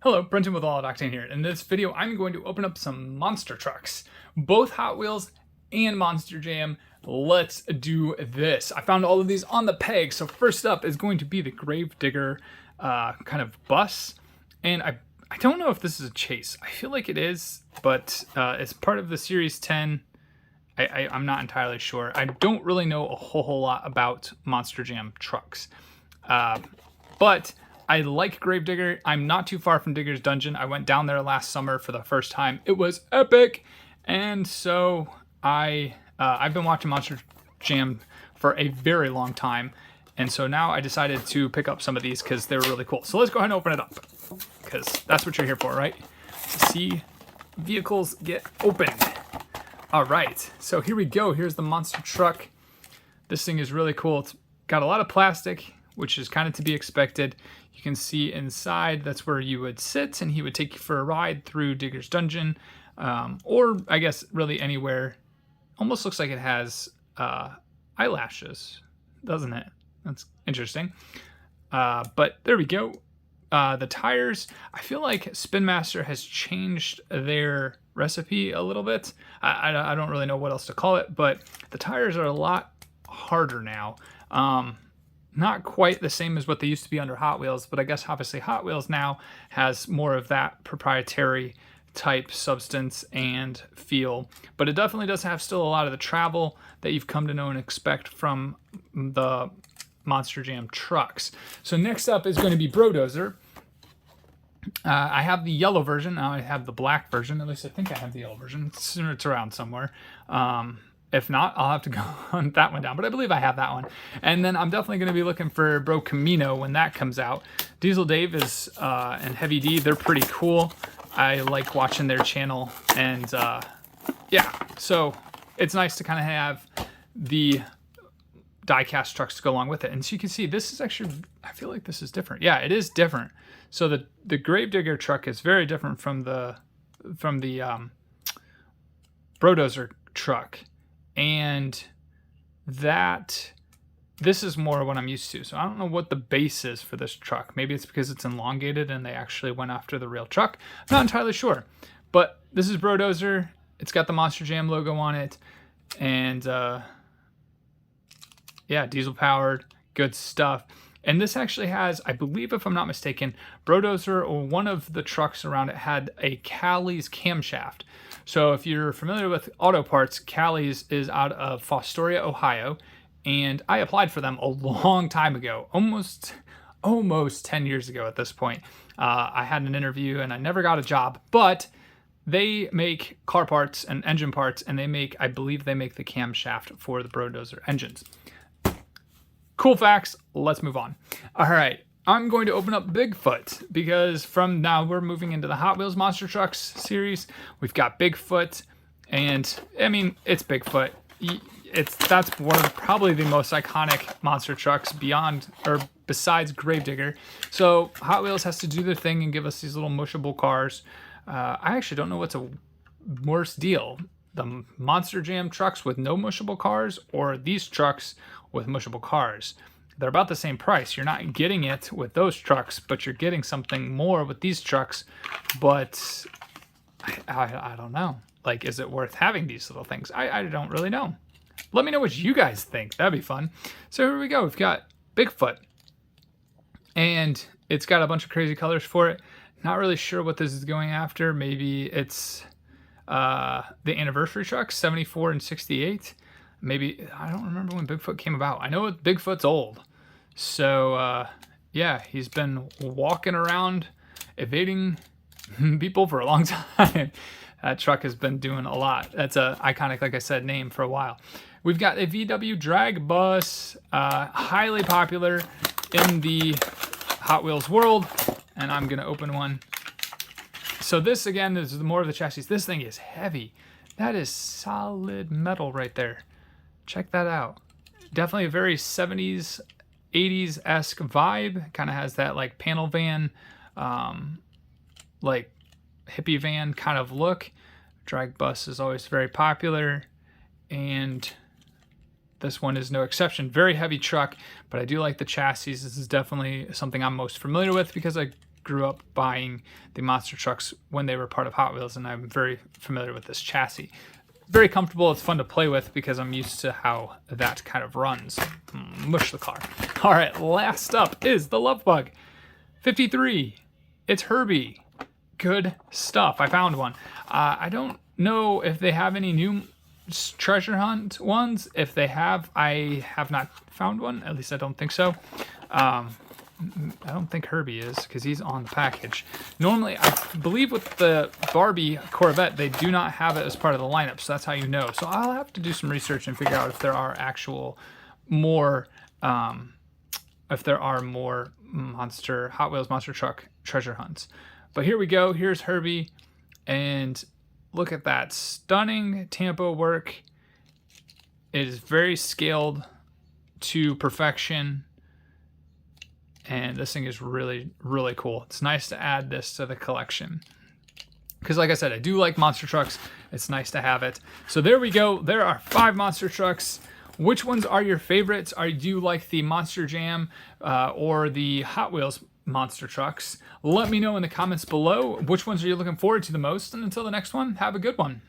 Hello, Brenton with All Octane here. In this video, I'm going to open up some monster trucks, both Hot Wheels and Monster Jam. Let's do this. I found all of these on the peg. So first up is going to be the Gravedigger kind of bus. And I don't know if this is a chase. I feel like it is, but it's part of the Series 10. I'm not entirely sure. I don't really know a whole lot about Monster Jam trucks. But I like Gravedigger. I'm not too far from Digger's Dungeon. I went down there last summer for the first time. It was epic. And so I've been watching Monster Jam for a very long time. And so now I decided to pick up some of these because they were really cool. So let's go ahead and open it up because that's what you're here for, right? To see vehicles get opened. All right, so here we go. Here's the monster truck. This thing is really cool. It's got a lot of plastic, which is kind of to be expected. You can see inside, that's where you would sit and he would take you for a ride through Digger's Dungeon, or I guess really anywhere. Almost looks like it has eyelashes, doesn't it? That's interesting. But there we go. The tires, I feel like Spin Master has changed their recipe a little bit. I don't really know what else to call it, but the tires are a lot harder now. Not quite the same as what they used to be under Hot Wheels, but I guess obviously Hot Wheels now has more of that proprietary type substance and feel, but it definitely does have still a lot of the travel that you've come to know and expect from the Monster Jam trucks. So next up is going to be Brodozer. I have the yellow version. Now I have the black version. At least I think I have the yellow version. It's around somewhere. If not, I'll have to go hunt that one down. But I believe I have that one. And then I'm definitely going to be looking for Bro Camino when that comes out. Diesel Dave is and Heavy D. They're pretty cool. I like watching their channel. And yeah, so it's nice to kind of have the die-cast trucks to go along with it. And so you can see this is actually, I feel like this is different. Yeah, it is different. So the Gravedigger truck is very different from the Brodozer truck. And this is more what I'm used to. So I don't know what the base is for this truck. Maybe it's because it's elongated and they actually went after the real truck. I'm not entirely sure. But this is Brodozer. It's got the Monster Jam logo on it. And yeah, diesel powered, good stuff. And this actually has, I believe if I'm not mistaken, Brodozer or one of the trucks around it had a Callie's camshaft. So if you're familiar with auto parts, Callie's is out of Fostoria, Ohio. And I applied for them a long time ago, almost 10 years ago at this point. I had an interview and I never got a job, but they make car parts and engine parts, and I believe they make the camshaft for the Brodozer engines. Cool facts, let's move on. All right, I'm going to open up Bigfoot because from now we're moving into the Hot Wheels Monster Trucks series. We've got Bigfoot, and I mean, it's Bigfoot. That's one of probably the most iconic monster trucks besides Gravedigger. So Hot Wheels has to do their thing and give us these little mushable cars. I actually don't know what's a worse deal. The Monster Jam trucks with no mushable cars or these trucks with mushable cars. They're about the same price. You're not getting it with those trucks, but you're getting something more with these trucks. But I don't know. Like, is it worth having these little things? I don't really know. Let me know what you guys think. That'd be fun. So here we go. We've got Bigfoot. And it's got a bunch of crazy colors for it. Not really sure what this is going after. Maybe it's the anniversary trucks, 74 and 68. Maybe, I don't remember when Bigfoot came about. I know Bigfoot's old. So, yeah, he's been walking around evading people for a long time. That truck has been doing a lot. That's a iconic, like I said, name for a while. We've got a VW drag bus, highly popular in the Hot Wheels world. And I'm going to open one. So this, again, is more of the chassis. This thing is heavy. That is solid metal right there. Check that out. Definitely a very 70s, 80s-esque vibe. Kind of has that like panel van, like hippie van kind of look. Drag bus is always very popular. And this one is no exception. Very heavy truck, but I do like the chassis. This is definitely something I'm most familiar with because I grew up buying the monster trucks when they were part of Hot Wheels, and I'm very familiar with this chassis. Very comfortable. It's fun to play with because I'm used to how that kind of runs. Mush the car. All right, last up is the Love Bug. 53. It's Herbie. Good stuff. I found one. I don't know if they have any new treasure hunt ones. If they have, I have not found one. At least I don't think so. I don't think Herbie is because he's on the package. Normally, I believe with the Barbie Corvette, they do not have it as part of the lineup, so that's how you know. So I'll have to do some research and figure out if there are actual more, Hot Wheels monster truck treasure hunts. But here we go. Here's Herbie, and look at that stunning tampo work. It is very scaled to perfection. And this thing is really, really cool. It's nice to add this to the collection. Because like I said, I do like monster trucks. It's nice to have it. So there we go. There are 5 monster trucks. Which ones are your favorites? Do you like the Monster Jam or the Hot Wheels monster trucks? Let me know in the comments below. Which ones are you looking forward to the most? And until the next one, have a good one.